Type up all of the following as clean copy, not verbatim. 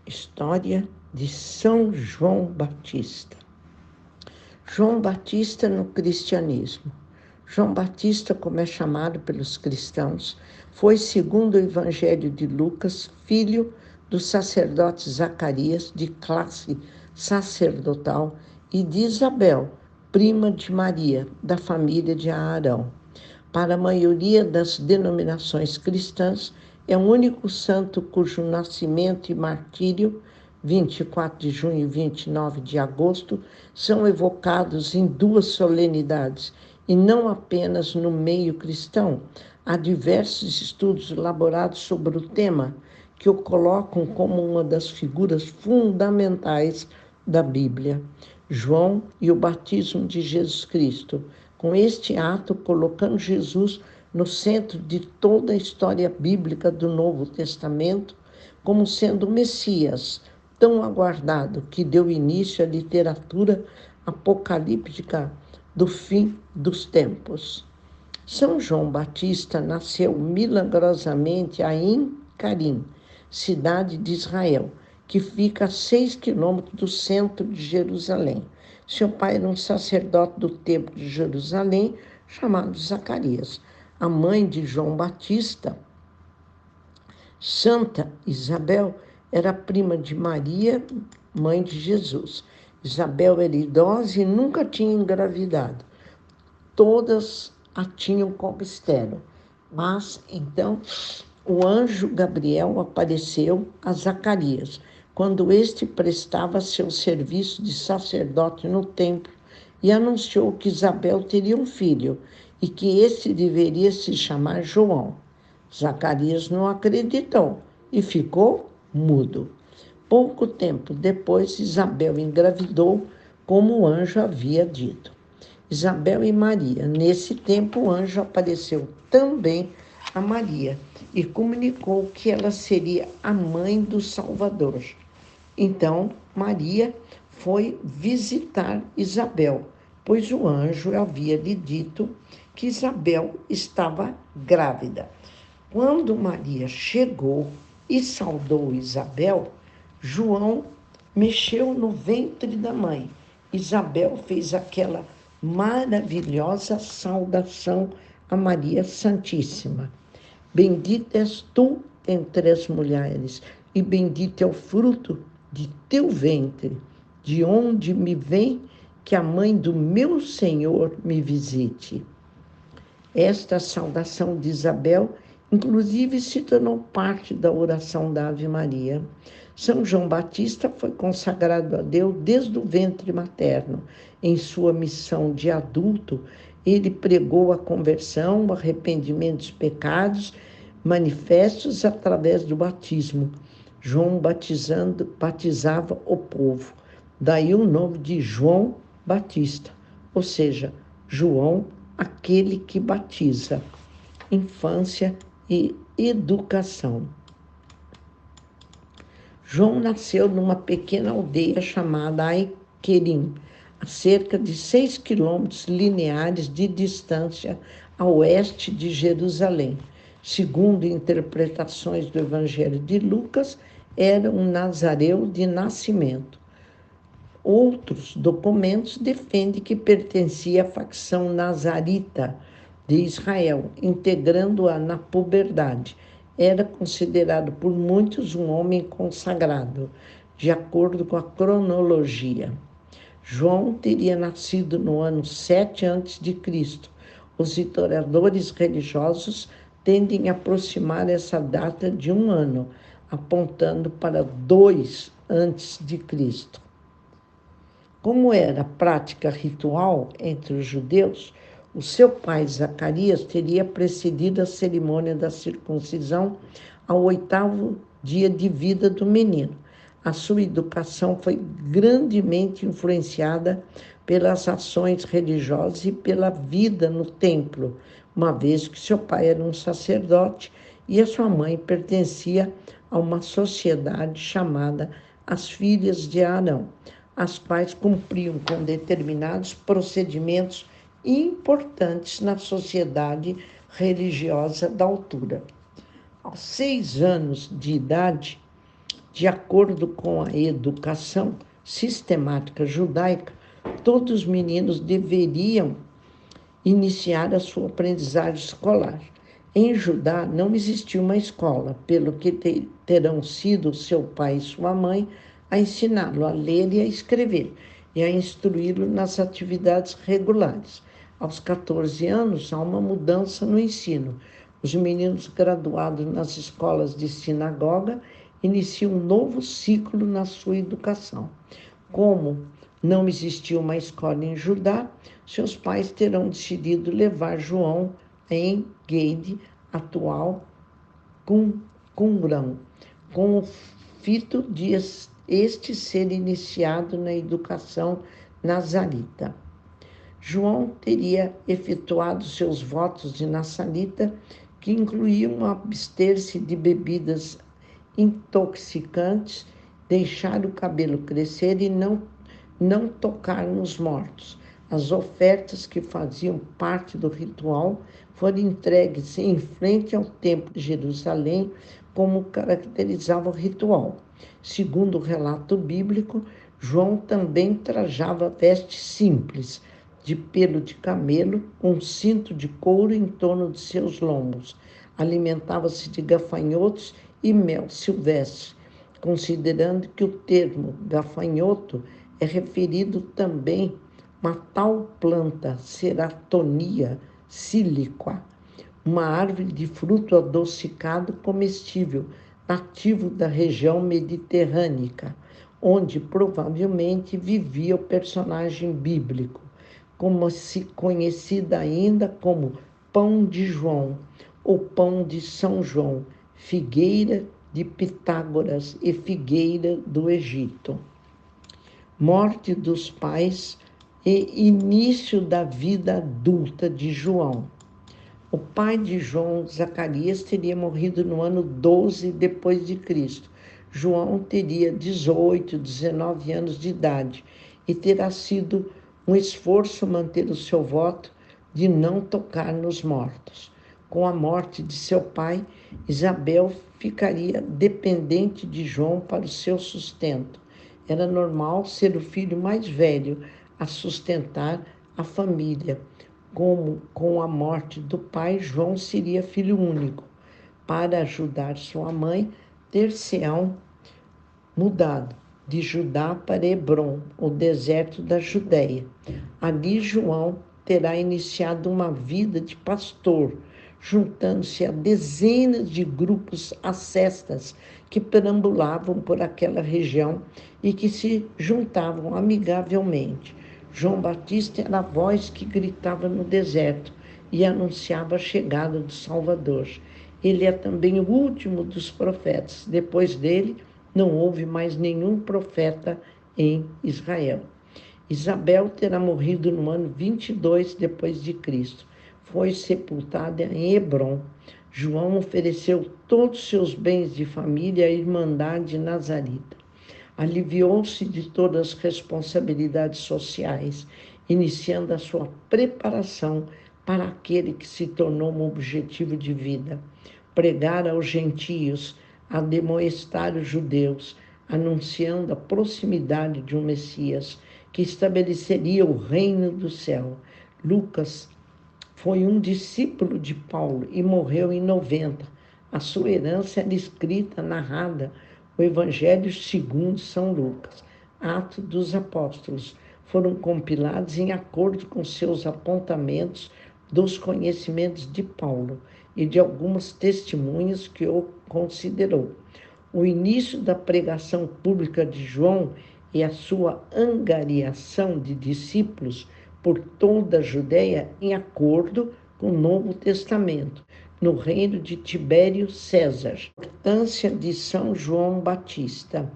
História de São João Batista. João Batista no cristianismo. João Batista, como é chamado pelos cristãos, foi, segundo o Evangelho de Lucas, filho do sacerdote Zacarias, de classe sacerdotal, e de Isabel, prima de Maria, da família de Arão. Para a maioria das denominações cristãs, é o único santo cujo nascimento e martírio, 24 de junho e 29 de agosto, são evocados em duas solenidades, e não apenas no meio cristão. Há diversos estudos elaborados sobre o tema, que o colocam como uma das figuras fundamentais da Bíblia. João e o batismo de Jesus Cristo. Com este ato, colocando Jesus no centro de toda a história bíblica do Novo Testamento, como sendo o Messias, tão aguardado, que deu início à literatura apocalíptica do fim dos tempos. São João Batista nasceu milagrosamente em Carim, cidade de Israel, que fica a 6 quilômetros do centro de Jerusalém. Seu pai era um sacerdote do templo de Jerusalém, chamado Zacarias. A mãe de João Batista, Santa Isabel, era prima de Maria, mãe de Jesus. Isabel era idosa e nunca tinha engravidado. Todas a tinham como estéril. Mas, então, o anjo Gabriel apareceu a Zacarias, quando este prestava seu serviço de sacerdote no templo, e anunciou que Isabel teria um filho, e que este deveria se chamar João. Zacarias não acreditou e ficou mudo. Pouco tempo depois, Isabel engravidou, como o anjo havia dito. Isabel e Maria. Nesse tempo, o anjo apareceu também a Maria e comunicou que ela seria a mãe do Salvador. Então, Maria foi visitar Isabel, pois o anjo havia lhe dito que Isabel estava grávida. Quando Maria chegou e saudou Isabel, João mexeu no ventre da mãe. Isabel fez aquela maravilhosa saudação a Maria Santíssima. Bendita és tu entre as mulheres, e bendito é o fruto de teu ventre, de onde me vem que a mãe do meu Senhor me visite. Esta saudação de Isabel, inclusive, se tornou parte da oração da Ave Maria. São João Batista foi consagrado a Deus desde o ventre materno. Em sua missão de adulto, ele pregou a conversão, o arrependimento dos pecados, manifestos através do batismo. João batizava o povo. Daí o nome de João Batista, ou seja, João, aquele que batiza. Infância e educação. João nasceu numa pequena aldeia chamada Aiquerim, a cerca de 6 quilômetros lineares de distância a oeste de Jerusalém. Segundo interpretações do Evangelho de Lucas, era um nazareu de nascimento. Outros documentos defendem que pertencia à facção nazarita de Israel, integrando-a na puberdade. Era considerado por muitos um homem consagrado, de acordo com a cronologia. João teria nascido no ano 7 a.C. Os historiadores religiosos tendem a aproximar essa data de um ano, apontando para 2 a.C. Como era prática ritual entre os judeus, o seu pai Zacarias teria precedido a cerimônia da circuncisão ao 8º dia de vida do menino. A sua educação foi grandemente influenciada pelas ações religiosas e pela vida no templo, uma vez que seu pai era um sacerdote e a sua mãe pertencia a uma sociedade chamada as Filhas de Arão, as quais cumpriam com determinados procedimentos importantes na sociedade religiosa da altura. Aos 6 anos de idade, De acordo com a educação sistemática judaica, todos os meninos deveriam iniciar a sua aprendizagem escolar. Em Judá não existia uma escola, pelo que terão sido seu pai e sua mãe a ensiná-lo a ler e a escrever, e a instruí-lo nas atividades regulares. Aos 14 anos, há uma mudança no ensino. Os meninos graduados nas escolas de sinagoga iniciam um novo ciclo na sua educação. Como não existia uma escola em Judá, seus pais terão decidido levar João em Gade, atual Qumran, com o fito de este ser iniciado na educação nazarita. João teria efetuado seus votos de nassalita, que incluíam abster-se de bebidas intoxicantes, deixar o cabelo crescer e não tocar nos mortos. As ofertas que faziam parte do ritual foram entregues em frente ao Templo de Jerusalém, como caracterizava o ritual. Segundo o relato bíblico, João também trajava vestes simples, de pelo de camelo, um cinto de couro em torno de seus lombos. Alimentava-se de gafanhotos e mel silvestre, considerando que o termo gafanhoto é referido também a uma tal planta, Ceratonia siliqua, uma árvore de fruto adocicado comestível, nativo da região mediterrânea, onde provavelmente vivia o personagem bíblico, como se conhecida ainda como pão de João, ou pão de São João, figueira de Pitágoras e figueira do Egito. Morte dos pais e início da vida adulta de João. O pai de João, Zacarias, teria morrido no ano 12 depois de Cristo. João teria 18, 19 anos de idade e terá sido um esforço manter o seu voto de não tocar nos mortos. Com a morte de seu pai, Isabel ficaria dependente de João para o seu sustento. Era normal ser o filho mais velho a sustentar a família. Como com a morte do pai, João seria filho único. Para ajudar sua mãe, ter-se-ão mudado de Judá para Hebrom, o deserto da Judéia. Ali João terá iniciado uma vida de pastor, juntando-se a dezenas de grupos assestas que perambulavam por aquela região e que se juntavam amigavelmente. João Batista era a voz que gritava no deserto e anunciava a chegada do Salvador. Ele é também o último dos profetas. Depois dele, não houve mais nenhum profeta em Israel. Isabel terá morrido no ano 22 depois de Cristo. Foi sepultada em Hebrom. João ofereceu todos os seus bens de família à Irmandade Nazarita. Aliviou-se de todas as responsabilidades sociais, iniciando a sua preparação para aquele que se tornou um objetivo de vida: pregar aos gentios, admoestar os judeus, anunciando a proximidade de um Messias que estabeleceria o reino do céu. Lucas foi um discípulo de Paulo e morreu em 90. A sua herança era escrita, narrada, o Evangelho segundo São Lucas. Atos dos Apóstolos foram compilados em acordo com seus apontamentos dos conhecimentos de Paulo e de algumas testemunhas que o considerou. O início da pregação pública de João e a sua angariação de discípulos por toda a Judéia em acordo com o Novo Testamento, no reino de Tibério César. Importância de São João Batista.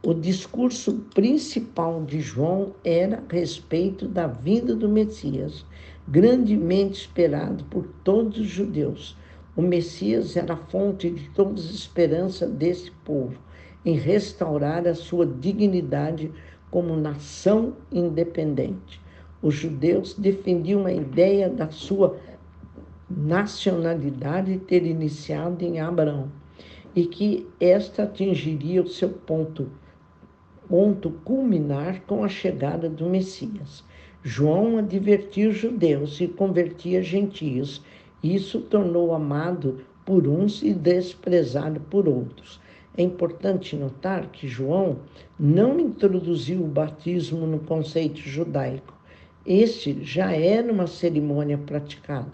O discurso principal de João era a respeito da vinda do Messias, grandemente esperado por todos os judeus. O Messias era a fonte de toda a esperança desse povo em restaurar a sua dignidade como nação independente. Os judeus defendiam a ideia da sua nacionalidade ter iniciado em Abraão e que esta atingiria o seu ponto culminar com a chegada do Messias. João advertia os judeus e convertia gentios. Isso tornou amado por uns e desprezado por outros. É importante notar que João não introduziu o batismo no conceito judaico. Este já era uma cerimônia praticada.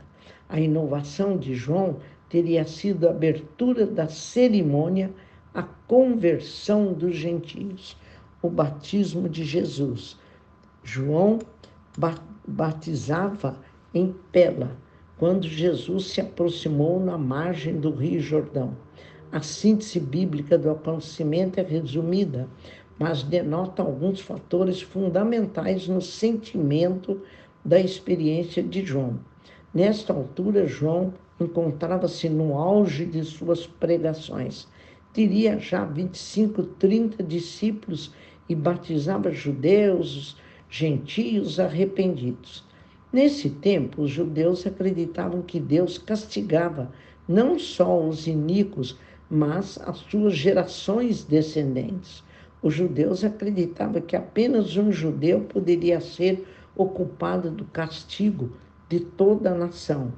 A inovação de João teria sido a abertura da cerimônia à conversão dos gentios. O batismo de Jesus. João batizava em Pela, quando Jesus se aproximou na margem do Rio Jordão. A síntese bíblica do acontecimento é resumida, mas denota alguns fatores fundamentais no sentimento da experiência de João. Nesta altura, João encontrava-se no auge de suas pregações. Teria já 25, 30 discípulos e batizava judeus, gentios arrependidos. Nesse tempo, os judeus acreditavam que Deus castigava não só os iníquos, mas as suas gerações descendentes. Os judeus acreditavam que apenas um judeu poderia ser o culpado do castigo de toda a nação.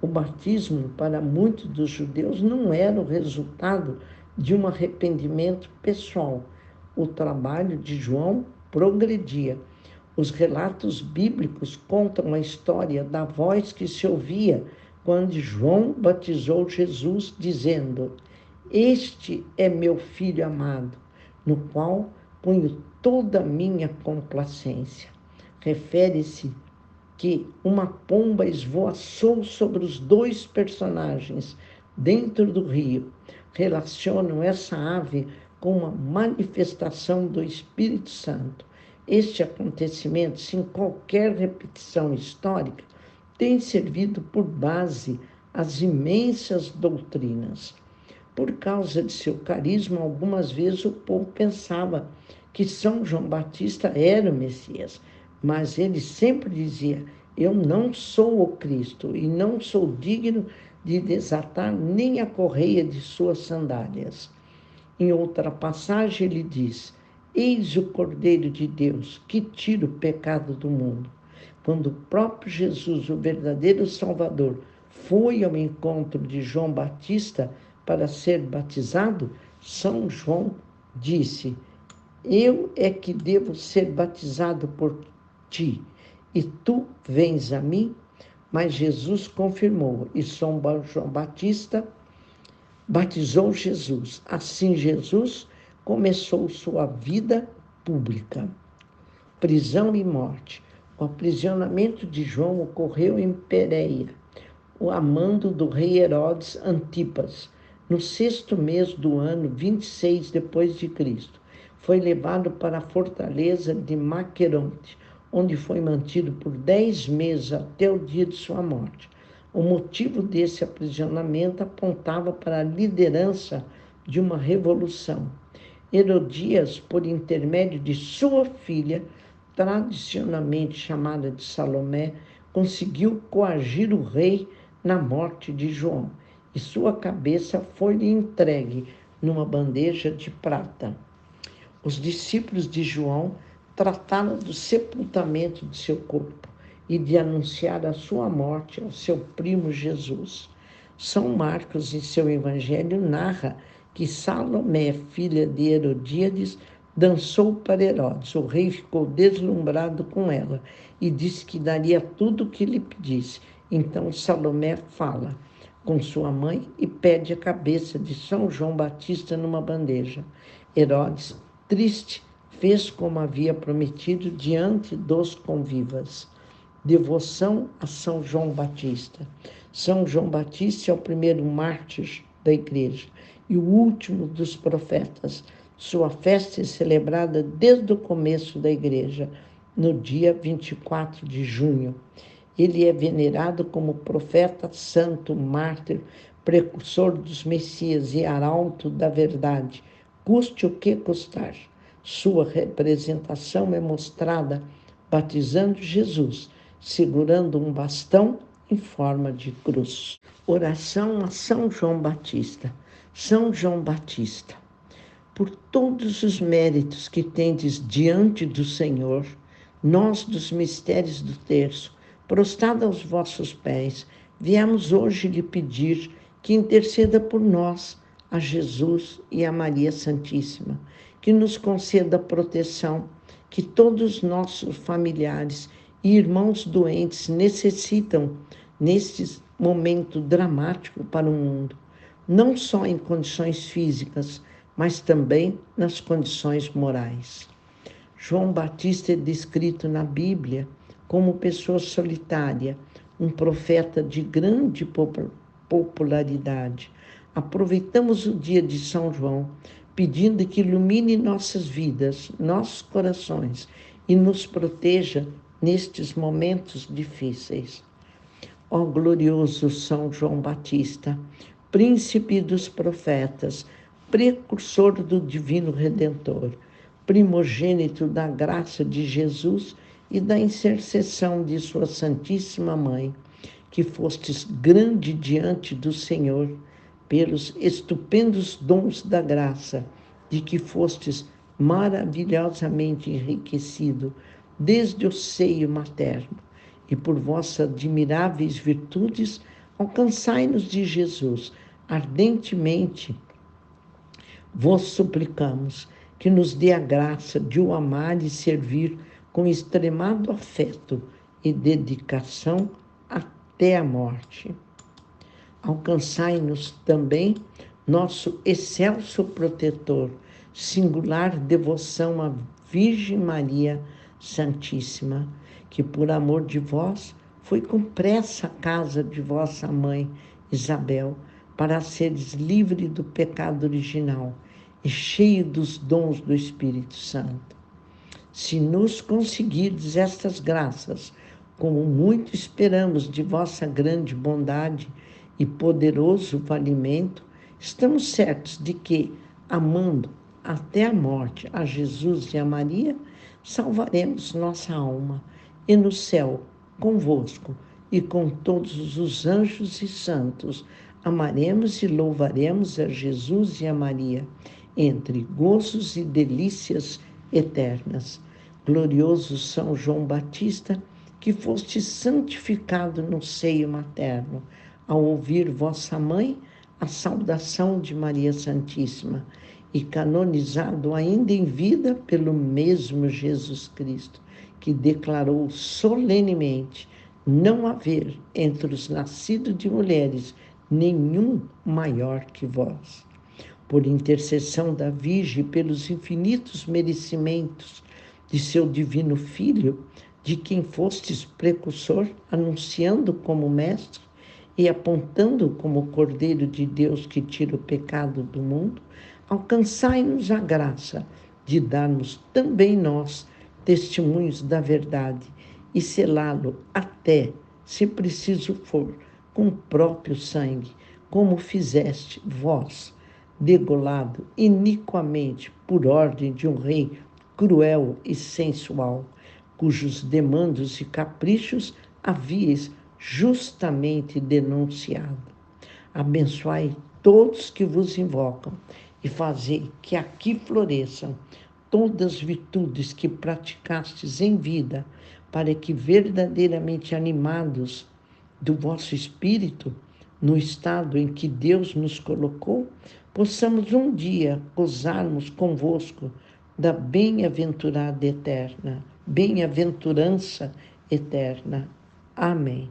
O batismo, para muitos dos judeus, não era o resultado de um arrependimento pessoal. O trabalho de João progredia. Os relatos bíblicos contam a história da voz que se ouvia quando João batizou Jesus, dizendo: "Este é meu filho amado, no qual ponho toda a minha complacência." Refere-se que uma pomba esvoaçou sobre os dois personagens dentro do rio. Relacionam essa ave com uma manifestação do Espírito Santo. Este acontecimento, sem qualquer repetição histórica, tem servido por base às imensas doutrinas. Por causa de seu carisma, algumas vezes o povo pensava que São João Batista era o Messias, mas ele sempre dizia: "Eu não sou o Cristo e não sou digno de desatar nem a correia de suas sandálias." Em outra passagem ele diz: "Eis o Cordeiro de Deus que tira o pecado do mundo." Quando o próprio Jesus, o verdadeiro Salvador, foi ao encontro de João Batista para ser batizado, São João disse: "Eu é que devo ser batizado por ti, e tu vens a mim?" Mas Jesus confirmou, e São João Batista batizou Jesus. Assim, Jesus começou sua vida pública. Prisão e morte. O aprisionamento de João ocorreu em Pérea, a mando do rei Herodes Antipas, no 6º mês do ano 26 depois de Cristo. Foi levado para a fortaleza de Maqueronte, onde foi mantido por 10 meses até o dia de sua morte. O motivo desse aprisionamento apontava para a liderança de uma revolução. Herodias, por intermédio de sua filha, tradicionalmente chamada de Salomé, conseguiu coagir o rei na morte de João, e sua cabeça foi-lhe entregue numa bandeja de prata. Os discípulos de João trataram do sepultamento de seu corpo e de anunciar a sua morte ao seu primo Jesus. São Marcos, em seu evangelho, narra que Salomé, filha de Herodíades, dançou para Herodes. O rei ficou deslumbrado com ela e disse que daria tudo o que lhe pedisse. Então Salomé fala com sua mãe e pede a cabeça de São João Batista numa bandeja. Herodes, triste, fez como havia prometido diante dos convivas. Devoção a São João Batista. São João Batista é o primeiro mártir da igreja e o último dos profetas. Sua festa é celebrada desde o começo da igreja, no dia 24 de junho. Ele é venerado como profeta santo, mártir, precursor dos Messias e arauto da verdade, custe o que custar. Sua representação é mostrada batizando Jesus, segurando um bastão em forma de cruz. Oração a São João Batista. São João Batista, por todos os méritos que tendes diante do Senhor, nós dos mistérios do terço, prostrado aos vossos pés, viemos hoje lhe pedir que interceda por nós, a Jesus e a Maria Santíssima, que nos conceda proteção, que todos os nossos familiares e irmãos doentes necessitam neste momento dramático para o mundo, não só em condições físicas, mas também nas condições morais. João Batista é descrito na Bíblia como pessoa solitária, um profeta de grande popularidade. Aproveitamos o dia de São João, pedindo que ilumine nossas vidas, nossos corações e nos proteja nestes momentos difíceis. Ó glorioso São João Batista, príncipe dos profetas, precursor do divino Redentor, primogênito da graça de Jesus e da intercessão de sua Santíssima Mãe, que fostes grande diante do Senhor, pelos estupendos dons da graça, de que fostes maravilhosamente enriquecido desde o seio materno, e por vossas admiráveis virtudes alcançai-nos de Jesus. Ardentemente vos suplicamos que nos dê a graça de o amar e servir com extremado afeto e dedicação até a morte. Alcançai-nos também nosso excelso protetor, singular devoção à Virgem Maria Santíssima, que por amor de vós foi com pressa à casa de vossa mãe Isabel, para seres livre do pecado original e cheio dos dons do Espírito Santo. Se nos conseguirdes estas graças, como muito esperamos de vossa grande bondade e poderoso valimento, estamos certos de que, amando até a morte a Jesus e a Maria, salvaremos nossa alma, e no céu, convosco e com todos os anjos e santos, amaremos e louvaremos a Jesus e a Maria, entre gozos e delícias eternas. Glorioso São João Batista, que foste santificado no seio materno, ao ouvir vossa mãe a saudação de Maria Santíssima, e canonizado ainda em vida pelo mesmo Jesus Cristo, que declarou solenemente não haver entre os nascidos de mulheres nenhum maior que vós. Por intercessão da Virgem, pelos infinitos merecimentos de seu divino Filho, de quem fostes precursor, anunciando como mestre e apontando como Cordeiro de Deus que tira o pecado do mundo, alcançai-nos a graça de darmos também nós testemunhos da verdade e selá-lo até, se preciso for, com o próprio sangue, como fizeste vós, degolado iniquamente por ordem de um rei cruel e sensual, cujos demandos e caprichos havíeis justamente denunciado. Abençoai todos que vos invocam e fazei que aqui floresçam todas as virtudes que praticastes em vida, para que verdadeiramente animados do vosso espírito, no estado em que Deus nos colocou, possamos um dia gozarmos convosco da bem-aventurança eterna. Amém.